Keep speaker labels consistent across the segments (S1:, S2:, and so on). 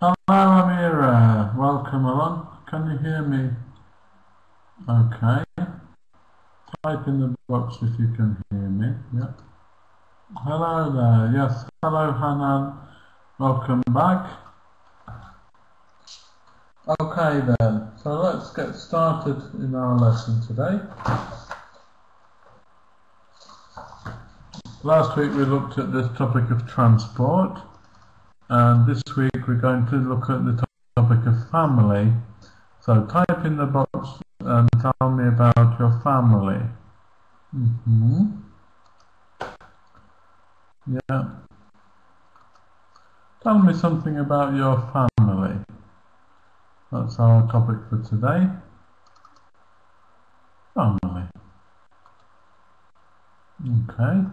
S1: Hello Amira, welcome along. Can you hear me? Okay. Type in the box if you can hear me. Yeah. Hello there. Yes. Hello Hanan. Welcome back. Okay then. So let's get started in our lesson today. Last week we looked at this topic of transport, and this week we're going to look at the topic of family. So type in the box and tell me about your family. Yeah. Tell me something about your family. That's our topic for today. Family. Okay.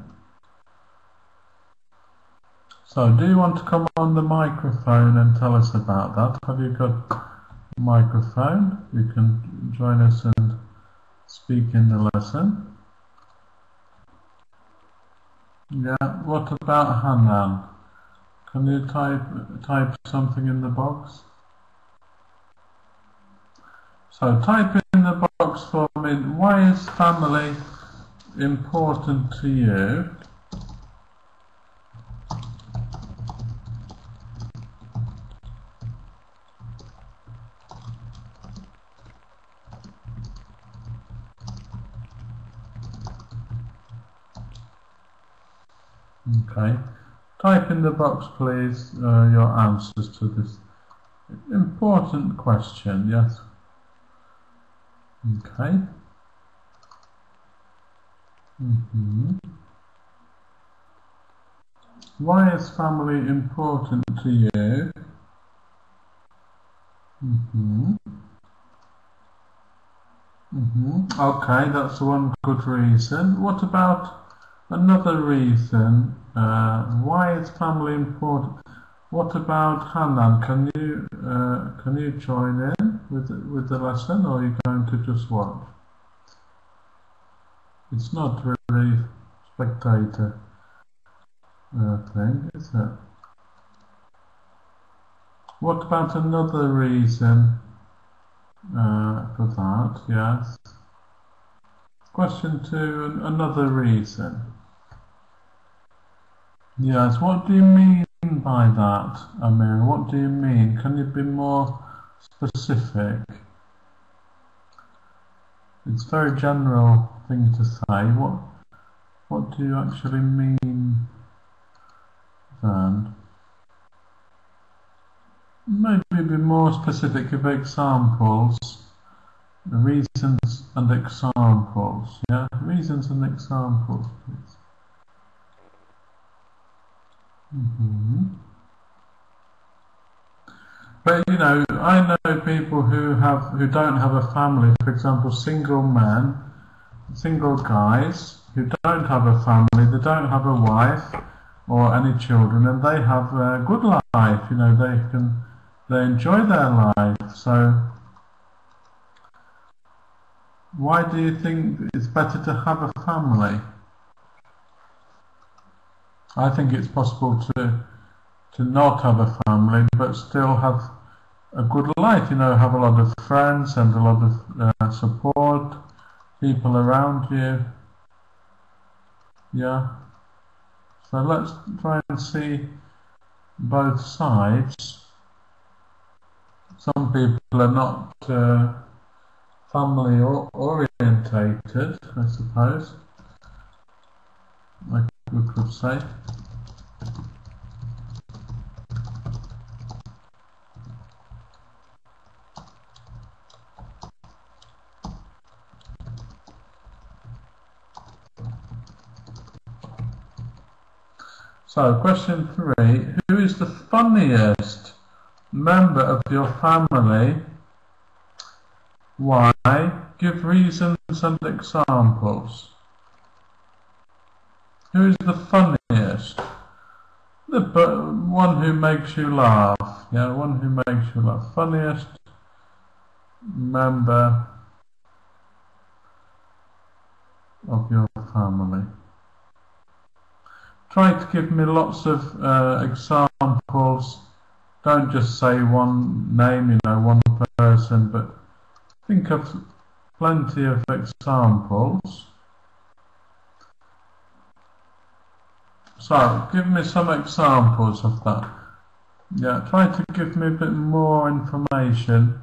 S1: So do you want to come on the microphone and tell us about that? Have you got a microphone? You can join us and speak in the lesson. Yeah. What about Hanan? Can you type something in the box? So type in the box for me, why is family important to you? Okay. Type in the box, please, your answers to this important question. Yes. Okay. Why is family important to you? Okay, that's one good reason. What about another reason? Why is family important? What about Hanan? Can you join in with the lesson, or are you going to just watch? It's not really spectator thing, is it? What about another reason for that? Yes. Question 2, another reason. Yes, what do you mean by that, Amir? What do you mean? Can you be more specific? It's a very general thing to say. What do you actually mean then? Maybe be more specific with examples. Reasons and examples. Yeah, reasons and examples, please. But you know, I know people who don't have a family. For example, single men, single guys who don't have a family. They don't have a wife or any children, and they have a good life. You know, they enjoy their life. So why do you think it's better to have a family? I think it's possible to not have a family but still have a good life, you know, have a lot of friends and a lot of support, people around you. Yeah. So let's try and see both sides. Some people are not family orientated, I suppose, like we could say. So, question 3, who is the funniest member of your family? Why? Give reasons and examples. Who is the funniest? The one who makes you laugh. Yeah, one who makes you laugh. Funniest member of your family. Try to give me lots of examples Don't just say one name, one person, but think of plenty of examples. So, give me some examples of that. Yeah, try to give me a bit more information.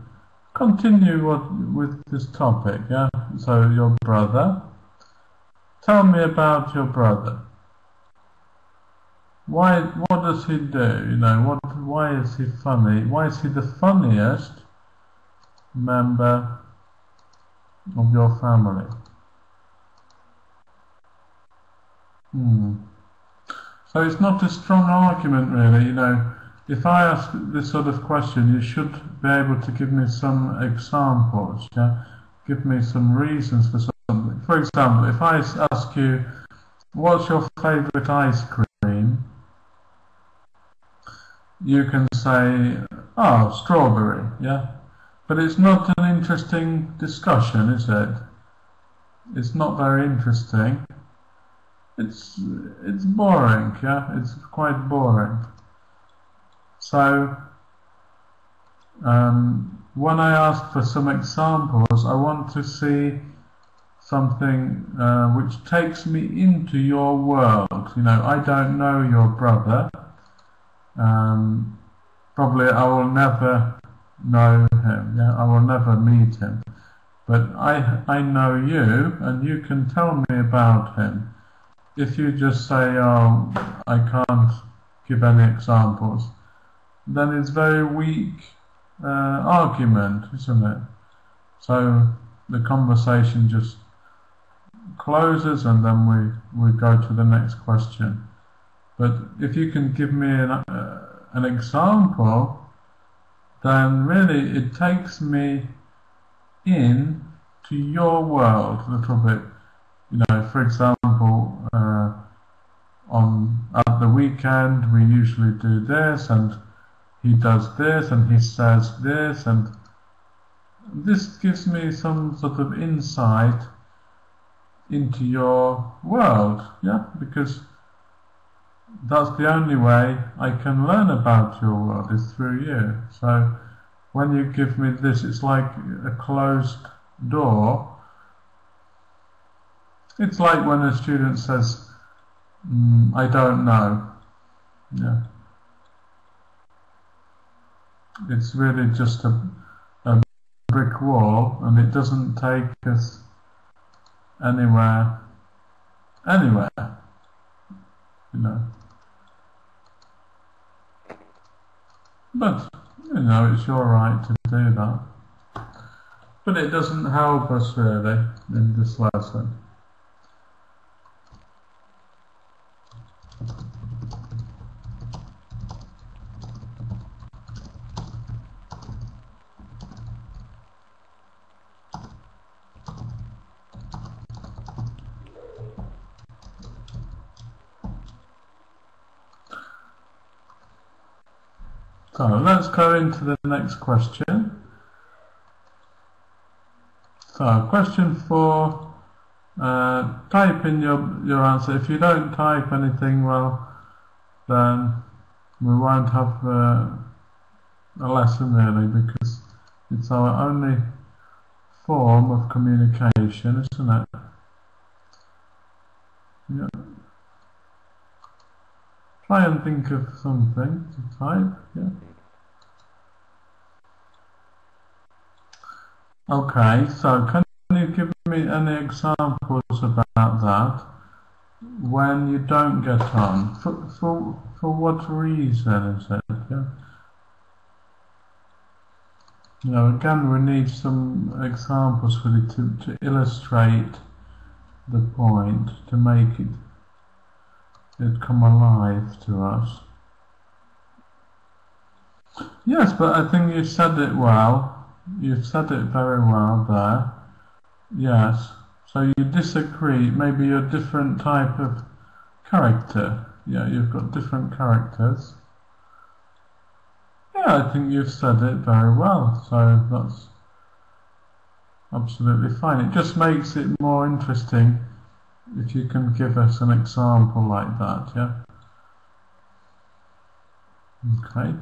S1: Continue with this topic, yeah? So, your brother. Tell me about your brother. What does he do? Why is he funny? Why is he the funniest member of your family? So it's not a strong argument, really. If I ask this sort of question, you should be able to give me some examples. Yeah, give me some reasons for something. For example, if I ask you, "What's your favourite ice cream?" you can say, "Oh, strawberry." Yeah, but it's not an interesting discussion, is it? It's not very interesting. It's boring, yeah? It's quite boring. So, when I ask for some examples, I want to see something which takes me into your world. I don't know your brother. Probably I will never know him, yeah? I will never meet him. But I know you, and you can tell me about him. If you just say, "Oh, I can't give any examples," then it's very weak argument, isn't it? So the conversation just closes, and then we go to the next question. But if you can give me an example, then really it takes me in to your world a little bit. For example, at the weekend we usually do this, and he does this, and he says this, and this gives me some sort of insight into your world, yeah, because that's the only way I can learn about your world, is through you. So when you give me this, it's like a closed door. It's like when a student says, "I don't know." Yeah. It's really just a brick wall, and it doesn't take us anywhere. But, it's your right to do that. But it doesn't help us really in this lesson. So let's go into the next question. So question 4, type in your answer. If you don't type anything, well, then we won't have a lesson really, because it's our only form of communication, isn't it? Yeah. Try and think of something to type, yeah. Okay, so can you give me any examples about that when you don't get on? For what reason is it? Yeah? Again, we need some examples for it to illustrate the point, to make it come alive to us. Yes, but I think you said it well. You've said it very well there. Yes. So you disagree. Maybe you're a different type of character. Yeah, you've got different characters. Yeah, I think you've said it very well. So that's absolutely fine. It just makes it more interesting if you can give us an example like that, yeah? Okay.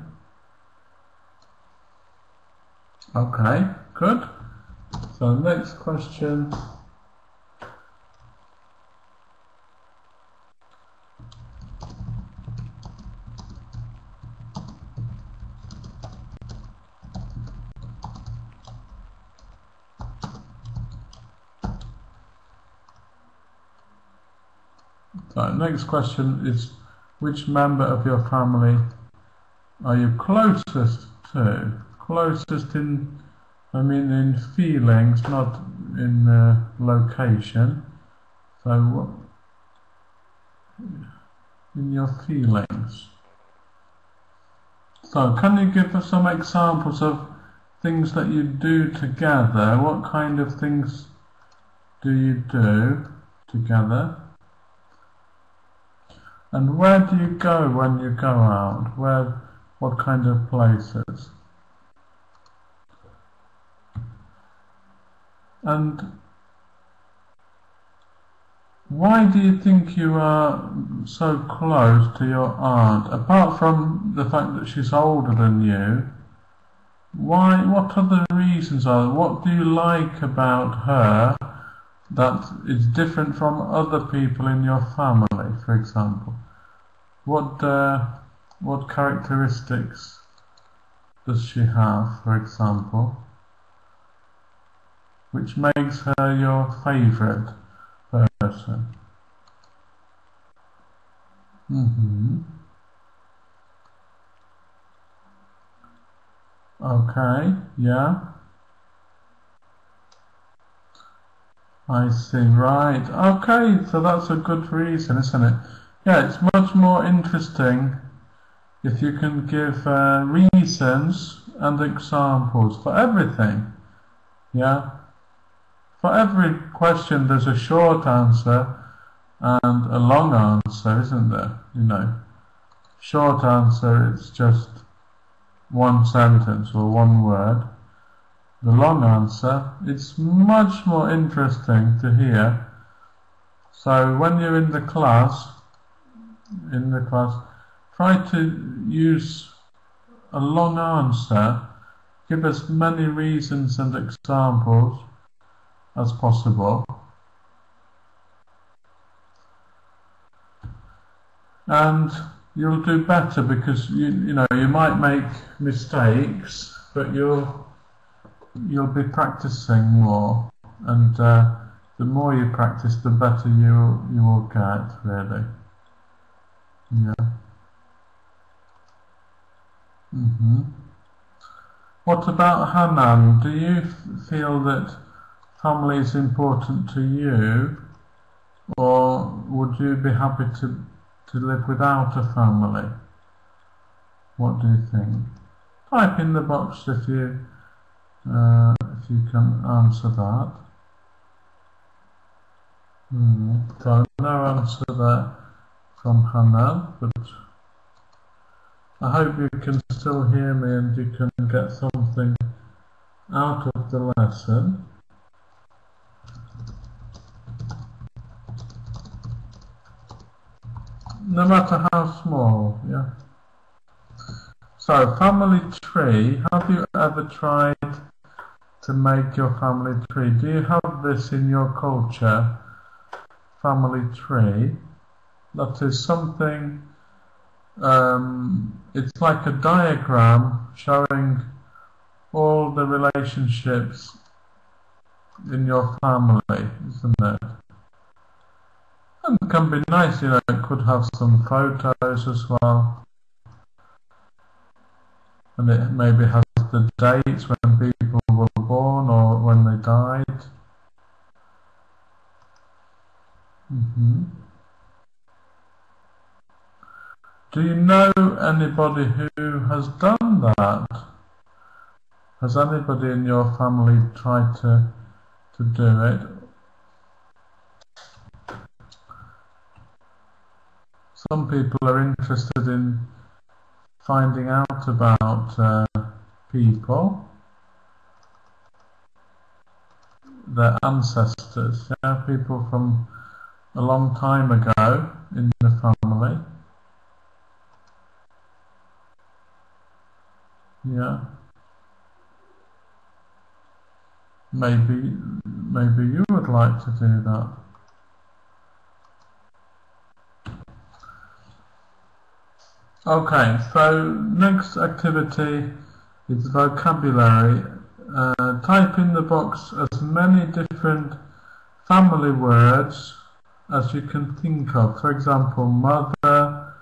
S1: Okay, good. So next question. So next question is, which member of your family are you closest to? Closest in, I mean in feelings, not in location. So what, in your feelings. So can you give us some examples of things that you do together? What kind of things do you do together? And where do you go when you go out? What kind of places? And why do you think you are so close to your aunt? Apart from the fact that she's older than you, what other reasons are there? What do you like about her that is different from other people in your family, for example? What characteristics does she have, for example, which makes her your favourite person? Okay, yeah. I see, right. Okay, so that's a good reason, isn't it? Yeah, it's much more interesting if you can give reasons and examples for everything. Yeah? For every question there's a short answer and a long answer, isn't there? You know, short answer, it's just one sentence or one word. The long answer, it's much more interesting to hear. So when you're in the class, try to use a long answer, give as many reasons and examples as possible, and you'll do better, because you know you might make mistakes, but you'll be practicing more, and the more you practice, the better you will get, really. Yeah. What about Hanan? Do you feel that family is important to you, or would you be happy to live without a family? What do you think? Type in the box if you can answer that. So no answer there from Hanan, but I hope you can still hear me and you can get something out of the lesson. No matter how small, yeah. So, family tree. Have you ever tried to make your family tree? Do you have this in your culture? Family tree. That is something, it's like a diagram showing all the relationships in your family, isn't it? And it can be nice, you know, it could have some photos as well. And it maybe has the dates when people were born or when they died. Do you know anybody who has done that? Has anybody in your family tried to do it? Some people are interested in finding out about people, their ancestors, yeah, people from a long time ago in the family. Yeah. Maybe you would like to do that. Okay, so next activity is vocabulary. Type in the box as many different family words as you can think of. For example, mother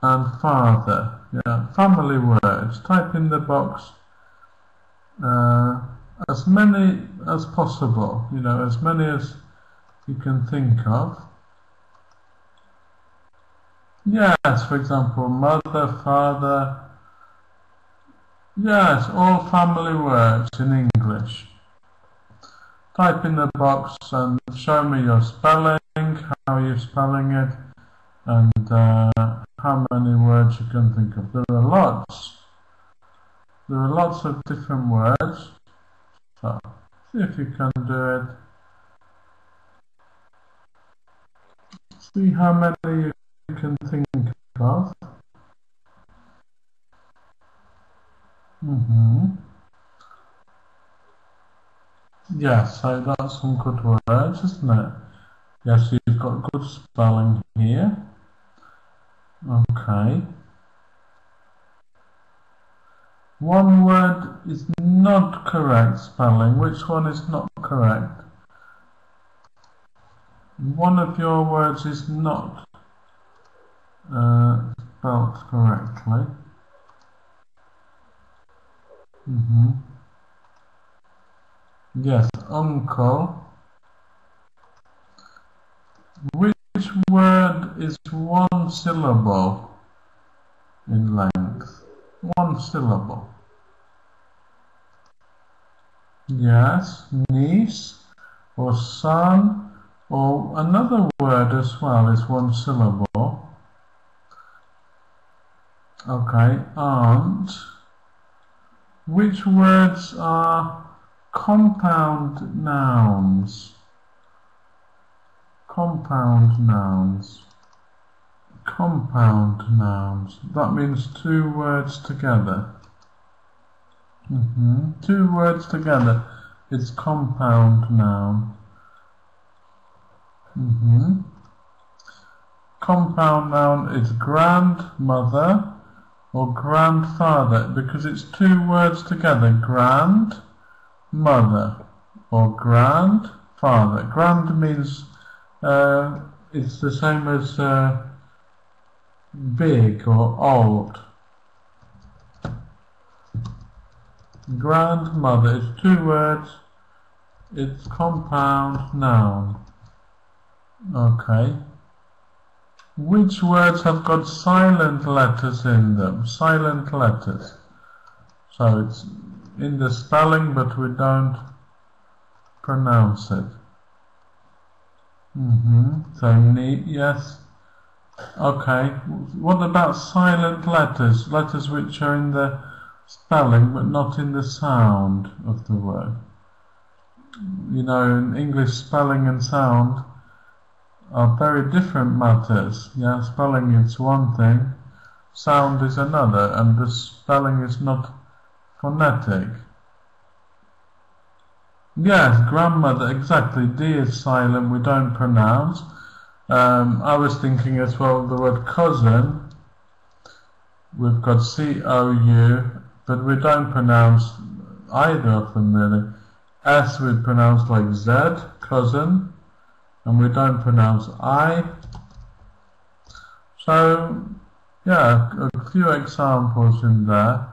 S1: and father. Yeah, family words. Type in the box as many as possible. You know, as many as you can think of. Yes, for example, mother, father. Yes, all family words in English. Type in the box and show me your spelling, how you're spelling it, and how many words you can think of. There are lots. There are lots of different words. So, see if you can do it. See how many you can think of. Yes, so that's some good words, isn't it? Yes, you've got good spelling here. Okay. One word is not correct spelling. Which one is not correct? One of your words is not spelled correctly. Yes, uncle. Which word is one syllable in length? One syllable. Yes, niece or son, or another word as well is one syllable. Okay, aunt. Which words are compound nouns? Compound nouns. Compound nouns. That means two words together. Two words together is compound noun. Compound noun is grandmother or grandfather, because it's two words together. Grandmother or grandfather. Grand means it's the same as big or old. Grandmother is two words. It's compound noun. Okay. Which words have got silent letters in them? Silent letters. So it's in the spelling, but we don't pronounce it. So neat, yes. Okay. What about silent letters? Letters which are in the spelling, but not in the sound of the word. You know, in English, spelling and sound are very different matters. Yeah, spelling is one thing, sound is another, and the spelling is not phonetic. Yes, grandmother, exactly. D is silent, we don't pronounce. I was thinking as well the word cousin. We've got C-O-U, but we don't pronounce either of them really. S we pronounce like Z, cousin, and we don't pronounce I. So, yeah, a few examples in there.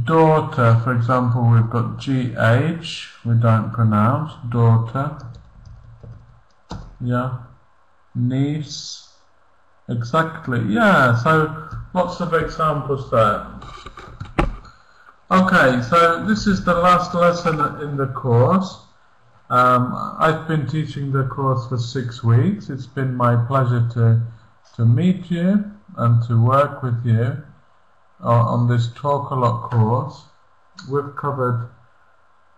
S1: Daughter, for example, we've got G-H, we don't pronounce, daughter. Yeah. Niece. Exactly, yeah, so lots of examples there. Okay, so this is the last lesson in the course. I've been teaching the course for 6 weeks. It's been my pleasure to meet you and to work with you on this Talk A Lot course. We've covered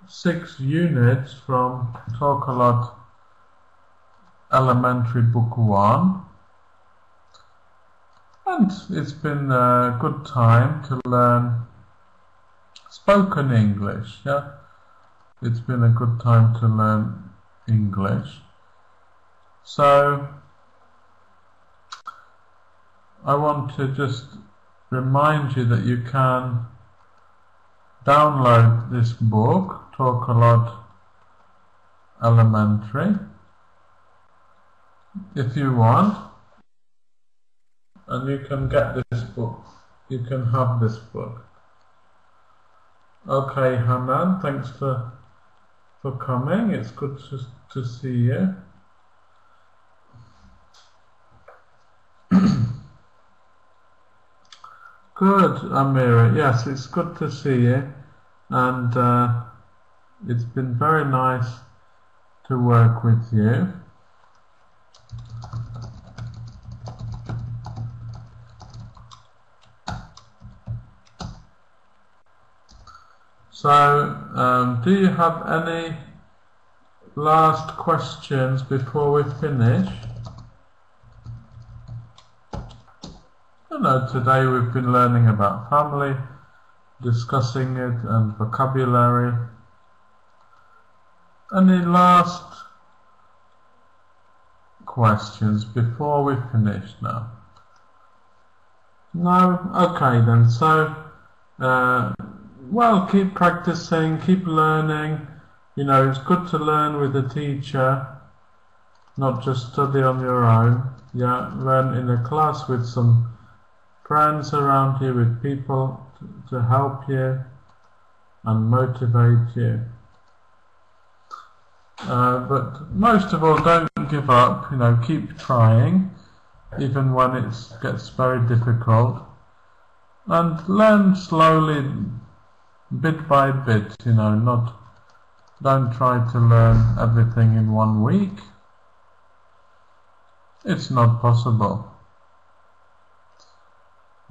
S1: 6 units from Talk A Lot Elementary Book 1. And it's been a good time to learn spoken English, yeah? It's been a good time to learn English. So, I want to just remind you that you can download this book, Talk a Lot Elementary, if you want, and you can get this book. You can have this book. Okay, Hanan, thanks for coming. It's good to see you. Good, Amira. Yes, it's good to see you, and it's been very nice to work with you. So, do you have any last questions before we finish? You know, today we've been learning about family, discussing it, and vocabulary. Any last questions before we finish now? No? Okay then. So, well, keep practicing, keep learning. You know, it's good to learn with a teacher, not just study on your own. Yeah, learn in a class with some friends around you, with people to help you and motivate you. But most of all, don't give up. You know, keep trying, even when it gets very difficult, and learn slowly, bit by bit. You know, don't try to learn everything in 1 week. It's not possible.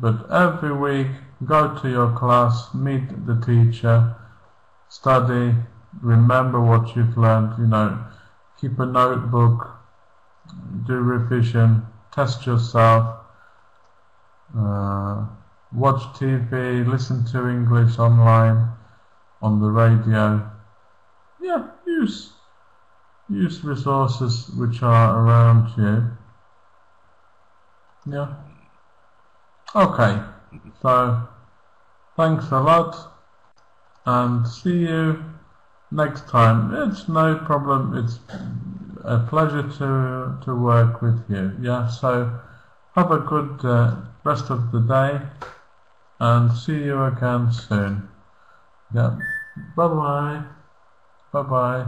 S1: But every week, go to your class, meet the teacher, study, remember what you've learned, you know, keep a notebook, do revision, test yourself, watch TV, listen to English online, on the radio. Yeah, use resources which are around you. Yeah. Okay, so thanks a lot, and see you next time. It's no problem. It's a pleasure to work with you. Yeah, so have a good rest of the day, and see you again soon. Yeah, bye bye. Bye bye.